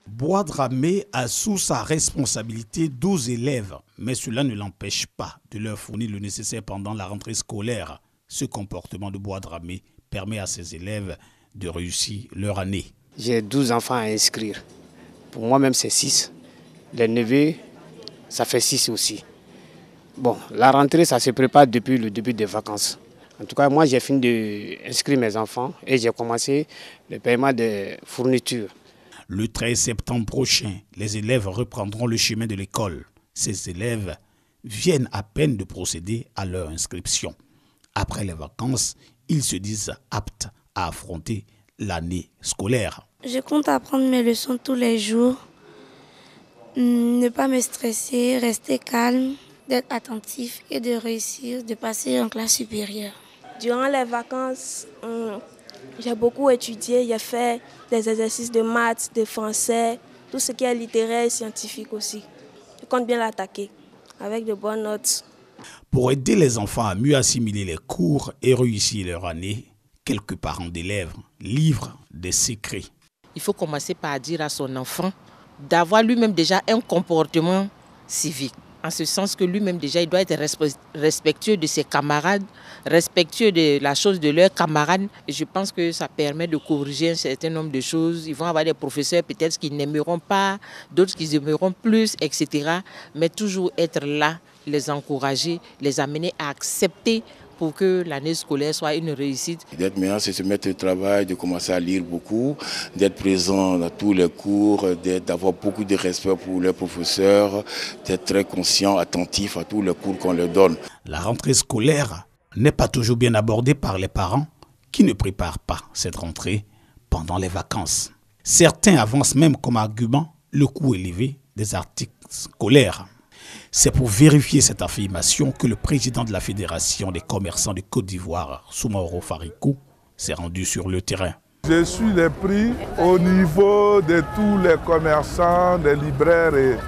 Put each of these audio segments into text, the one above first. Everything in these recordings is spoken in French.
Bois-Dramé a sous sa responsabilité 12 élèves, mais cela ne l'empêche pas de leur fournir le nécessaire pendant la rentrée scolaire. Ce comportement de Bois-Dramé permet à ses élèves de réussir leur année. J'ai 12 enfants à inscrire. Pour moi-même, c'est 6. Les neveux, ça fait 6 aussi. Bon, la rentrée, ça se prépare depuis le début des vacances. En tout cas, moi, j'ai fini d'inscrire mes enfants et j'ai commencé le paiement des fournitures. Le 13 septembre prochain, les élèves reprendront le chemin de l'école. Ces élèves viennent à peine de procéder à leur inscription. Après les vacances, ils se disent aptes à affronter l'année scolaire. Je compte apprendre mes leçons tous les jours, ne pas me stresser, rester calme, d'être attentif et de réussir, de passer en classe supérieure. Durant les vacances, j'ai beaucoup étudié, j'ai fait des exercices de maths, de français, tout ce qui est littéraire et scientifique aussi. Je compte bien l'attaquer avec de bonnes notes. Pour aider les enfants à mieux assimiler les cours et réussir leur année, quelques parents d'élèves livrent des secrets. Il faut commencer par dire à son enfant d'avoir lui-même déjà un comportement civique. En ce sens que lui-même déjà, il doit être respectueux de ses camarades, respectueux de la chose de leurs camarades. Et je pense que ça permet de corriger un certain nombre de choses. Ils vont avoir des professeurs peut-être qui n'aimeront pas, d'autres qui aimeront plus, etc. Mais toujours être là, les encourager, les amener à accepter pour que l'année scolaire soit une réussite. D'être meilleur, c'est se mettre au travail, de commencer à lire beaucoup, d'être présent dans tous les cours, d'avoir beaucoup de respect pour les professeurs, d'être très conscient, attentif à tous les cours qu'on leur donne. La rentrée scolaire n'est pas toujours bien abordée par les parents qui ne préparent pas cette rentrée pendant les vacances. Certains avancent même comme argument le coût élevé des articles scolaires. C'est pour vérifier cette affirmation que le président de la Fédération des commerçants de Côte d'Ivoire, Soumaoro Farikou, s'est rendu sur le terrain. Je suis les prix au niveau de tous les commerçants, des libraires,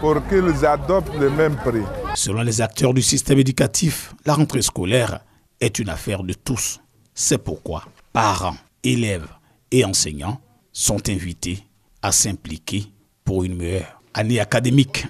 pour qu'ils adoptent le même prix. Selon les acteurs du système éducatif, la rentrée scolaire est une affaire de tous. C'est pourquoi parents, élèves et enseignants sont invités à s'impliquer pour une meilleure année académique.